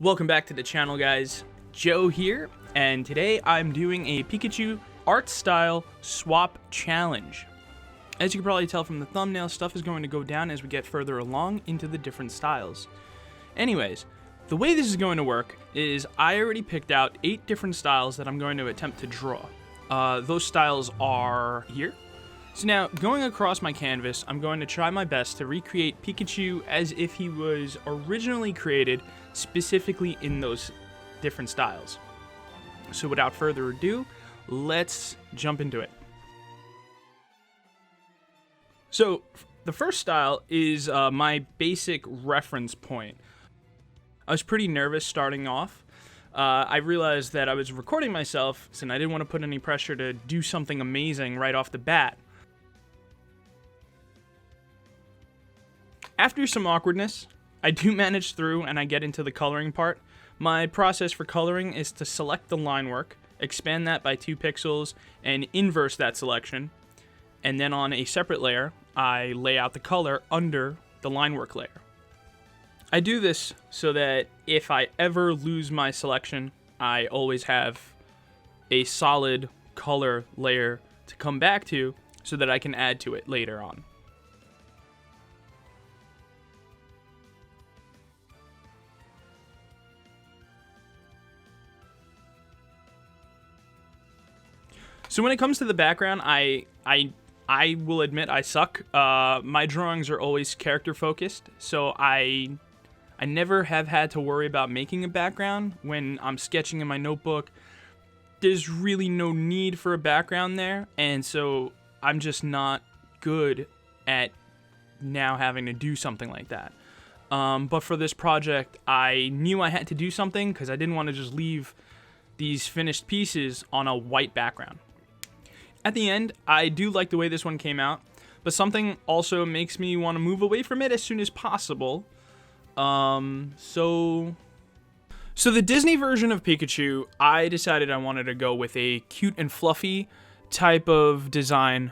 Welcome back to the channel, guys. Joe here, and today I'm doing a Pikachu art style swap challenge. As you can probably tell from the thumbnail, stuff is going to go down as we get further along into the different styles. Anyways, the way this is going to work is I already picked out 8 different styles that I'm going to attempt to draw. Those styles are here. So now, going across my canvas, I'm going to try my best to recreate Pikachu as if he was originally created specifically in those different styles. So without further ado, let's jump into it. So the first style is my basic reference point. I was pretty nervous starting off. I realized that I was recording myself, and I didn't want to put any pressure to do something amazing right off the bat. After some awkwardness, I do manage through and I get into the coloring part. My process for coloring is to select the line work, expand that by 2 pixels, and inverse that selection. And then on a separate layer, I lay out the color under the line work layer. I do this so that if I ever lose my selection, I always have a solid color layer to come back to so that I can add to it later on. So when it comes to the background, I will admit I suck. My drawings are always character focused, so I never have had to worry about making a background. When I'm sketching in my notebook, there's really no need for a background there, and so I'm just not good at now having to do something like that. But for this project, I knew I had to do something because I didn't want to just leave these finished pieces on a white background. At the end, I do like the way this one came out, but something also makes me want to move away from it as soon as possible. So the Disney version of Pikachu, I decided I wanted to go with a cute and fluffy type of design.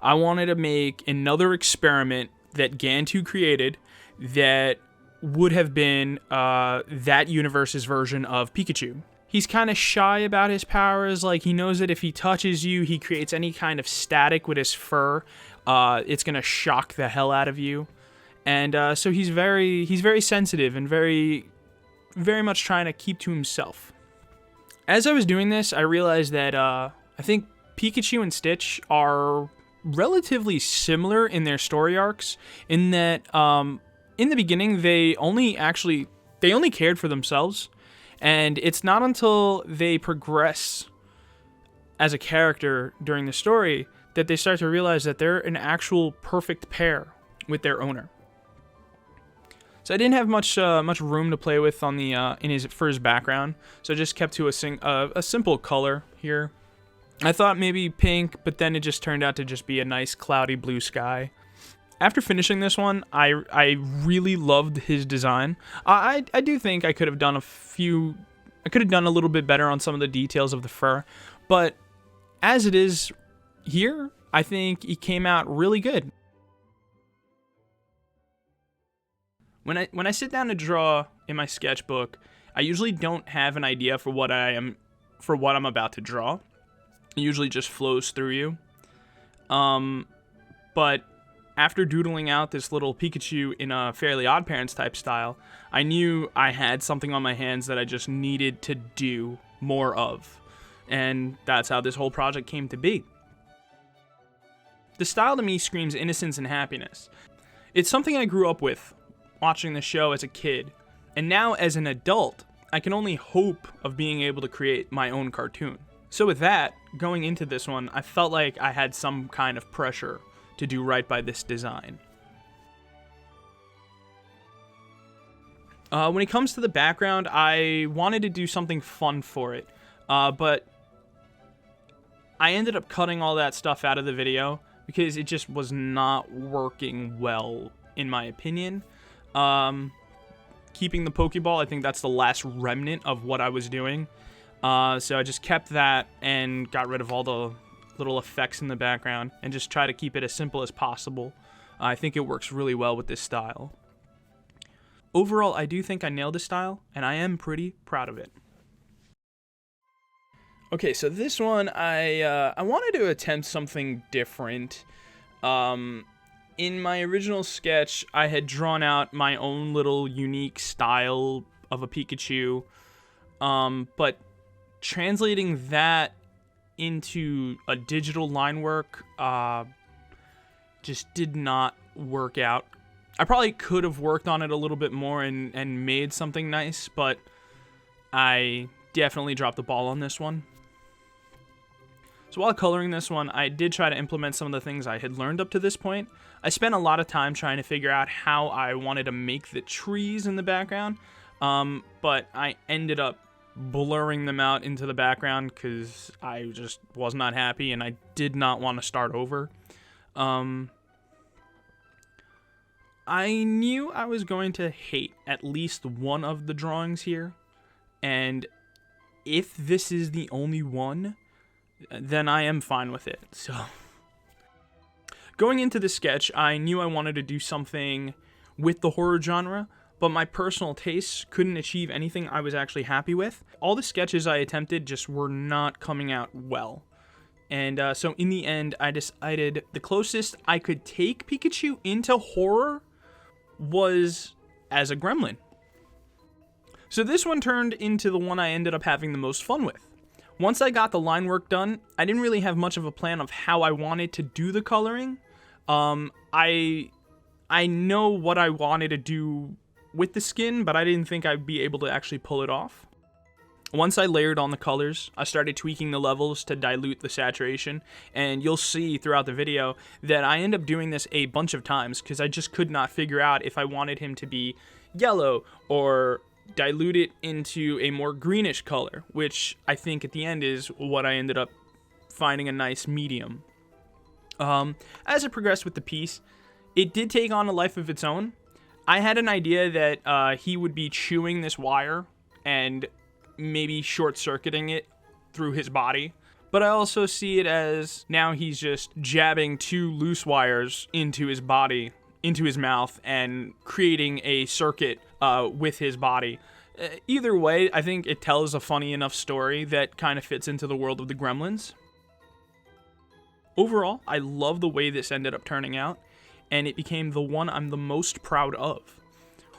I wanted to make another experiment that Gantu created that would have been that universe's version of Pikachu. He's kind of shy about his powers. Like, he knows that if he touches you, he creates any kind of static with his fur. It's gonna shock the hell out of you. And so he's very sensitive and very much trying to keep to himself. As I was doing this, I realized that I think Pikachu and Stitch are relatively similar in their story arcs. In that, in the beginning, they only cared for themselves. And it's not until they progress as a character during the story that they start to realize that they're an actual perfect pair with their owner. So I didn't have much room to play with on the for his background, so I just kept to a simple color here. I thought maybe pink, but then it just turned out to just be a nice cloudy blue sky. After finishing this one, I really loved his design. I do think I could have done a little bit better on some of the details of the fur, but as it is here, I think he came out really good. When I sit down to draw in my sketchbook, I usually don't have an idea for what I'm about to draw. It usually just flows through you. But after doodling out this little Pikachu in a Fairly OddParents type style, I knew I had something on my hands that I just needed to do more of. And that's how this whole project came to be. The style to me screams innocence and happiness. It's something I grew up with, watching the show as a kid. And now as an adult, I can only hope of being able to create my own cartoon. So with that, going into this one, I felt like I had some kind of pressure to do right by this design. When it comes to the background, I wanted to do something fun for it, but I ended up cutting all that stuff out of the video because it just was not working well, in my opinion. Keeping the Pokeball, I think that's the last remnant of what I was doing. So I just kept that and got rid of all the little effects in the background and just try to keep it as simple as possible. I think it works really well with this style. Overall, I do think I nailed the style, and I am pretty proud of it. Okay, so this one, I wanted to attempt something different. In my original sketch, I had drawn out my own little unique style of a Pikachu, but translating that into a digital line work just did not work out. I probably could have worked on it a little bit more and made something nice, but I definitely dropped the ball on this one. So while coloring this one, I did try to implement some of the things I had learned up to this point. I spent a lot of time trying to figure out how I wanted to make the trees in the background, but I ended up blurring them out into the background because I just was not happy and I did not want to start over. I knew I was going to hate at least one of the drawings here, and if this is the only one, then I am fine with it. So, going into the sketch, I knew I wanted to do something with the horror genre, but my personal tastes couldn't achieve anything I was actually happy with. All the sketches I attempted just were not coming out well. And so in the end, I decided the closest I could take Pikachu into horror was as a gremlin. So this one turned into the one I ended up having the most fun with. Once I got the line work done, I didn't really have much of a plan of how I wanted to do the coloring. I know what I wanted to do with the skin, but I didn't think I'd be able to actually pull it off. Once I layered on the colors, I started tweaking the levels to dilute the saturation, and you'll see throughout the video that I end up doing this a bunch of times because I just could not figure out if I wanted him to be yellow or dilute it into a more greenish color, which I think at the end is what I ended up finding a nice medium. As it progressed with the piece, it did take on a life of its own. I had an idea that he would be chewing this wire and maybe short-circuiting it through his body, but I also see it as now he's just jabbing two loose wires into his body, into his mouth, and creating a circuit with his body. Either way, I think it tells a funny enough story that kind of fits into the world of the Gremlins. Overall, I love the way this ended up turning out, and it became the one I'm the most proud of.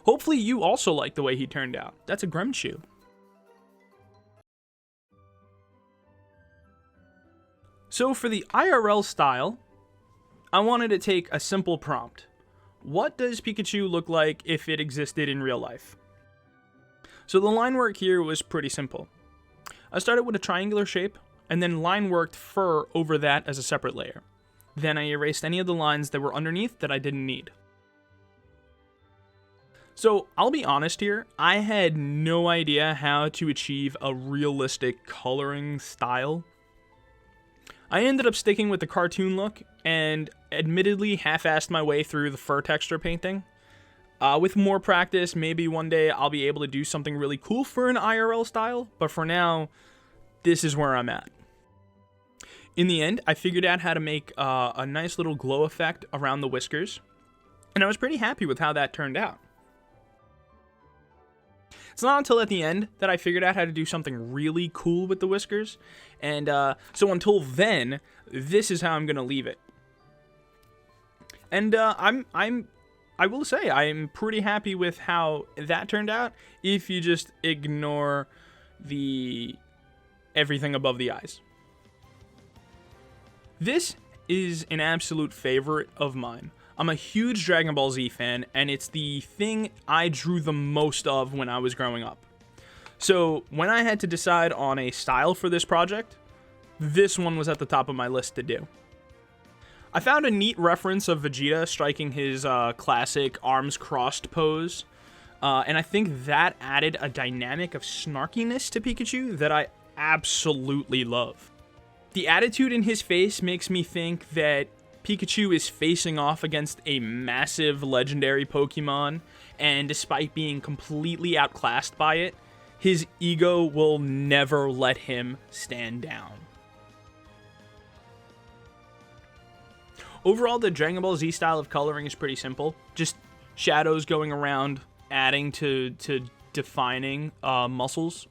Hopefully you also like the way he turned out. That's a Gremchew. So for the IRL style, I wanted to take a simple prompt. What does Pikachu look like if it existed in real life? So the line work here was pretty simple. I started with a triangular shape, and then line worked fur over that as a separate layer. Then I erased any of the lines that were underneath that I didn't need. So I'll be honest here, I had no idea how to achieve a realistic coloring style. I ended up sticking with the cartoon look and admittedly half-assed my way through the fur texture painting. With more practice, maybe one day I'll be able to do something really cool for an IRL style, but for now, this is where I'm at. In the end, I figured out how to make a nice little glow effect around the whiskers, and I was pretty happy with how that turned out. It's not until at the end that I figured out how to do something really cool with the whiskers, and so until then, this is how I'm gonna leave it. And I will say I'm pretty happy with how that turned out. If you just ignore the everything above the eyes. This is an absolute favorite of mine. I'm a huge Dragonball Z fan, and it's the thing I drew the most of when I was growing up. So when I had to decide on a style for this project, this one was at the top of my list to do. I found a neat reference of Vegeta striking his classic arms crossed pose, and I think that added a dynamic of snarkiness to Pikachu that I absolutely love. The attitude in his face makes me think that Pikachu is facing off against a massive legendary Pokemon, and despite being completely outclassed by it, his ego will never let him stand down. Overall, the Dragon Ball Z style of coloring is pretty simple. Just shadows going around adding to defining muscles.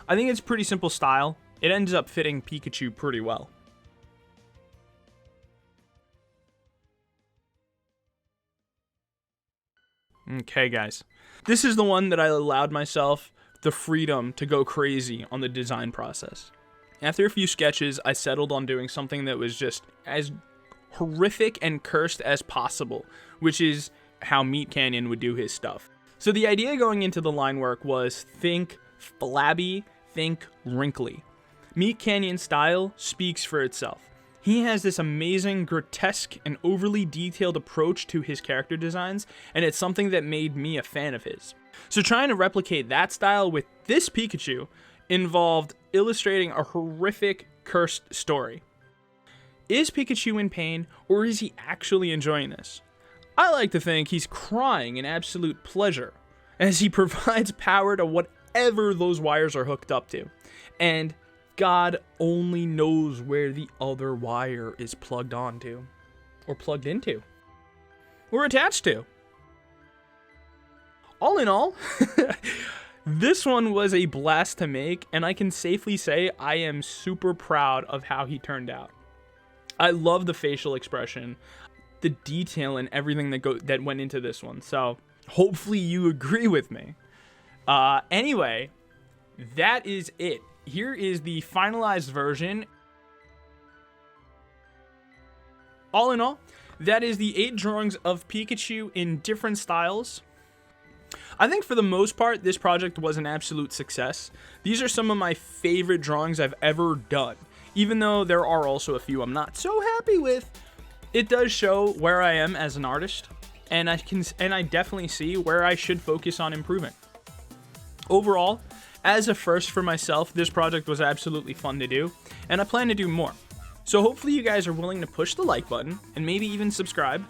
I think it's pretty simple style. It ends up fitting Pikachu pretty well. Okay, guys. This is the one that I allowed myself the freedom to go crazy on the design process. After a few sketches, I settled on doing something that was just as horrific and cursed as possible, which is how MeatCanyon would do his stuff. So the idea going into the line work was think flabby, think wrinkly. MeatCanyon's style speaks for itself. He has this amazing, grotesque, and overly detailed approach to his character designs, and it's something that made me a fan of his. So trying to replicate that style with this Pikachu involved illustrating a horrific, cursed story. Is Pikachu in pain, or is he actually enjoying this? I like to think he's crying in absolute pleasure, as he provides power to whatever those wires are hooked up to. And God only knows where the other wire is plugged onto, or plugged into, or attached to. All in all, this one was a blast to make, and I can safely say I am super proud of how he turned out. I love the facial expression, the detail, and everything that went into this one. So hopefully you agree with me. Anyway, that is it. Here is the finalized version. All in all, that is the 8 drawings of Pikachu in different styles. I think for the most part, this project was an absolute success. These are some of my favorite drawings I've ever done. Even though there are also a few I'm not so happy with, it does show where I am as an artist, and I definitely see where I should focus on improving. Overall, as a first for myself, this project was absolutely fun to do, and I plan to do more. So hopefully you guys are willing to push the like button, and maybe even subscribe.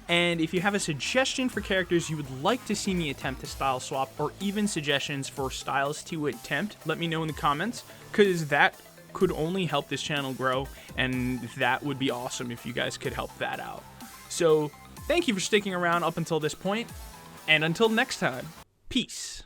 And if you have a suggestion for characters you would like to see me attempt to style swap, or even suggestions for styles to attempt, let me know in the comments, because that could only help this channel grow, and that would be awesome if you guys could help that out. So thank you for sticking around up until this point, and until next time, peace.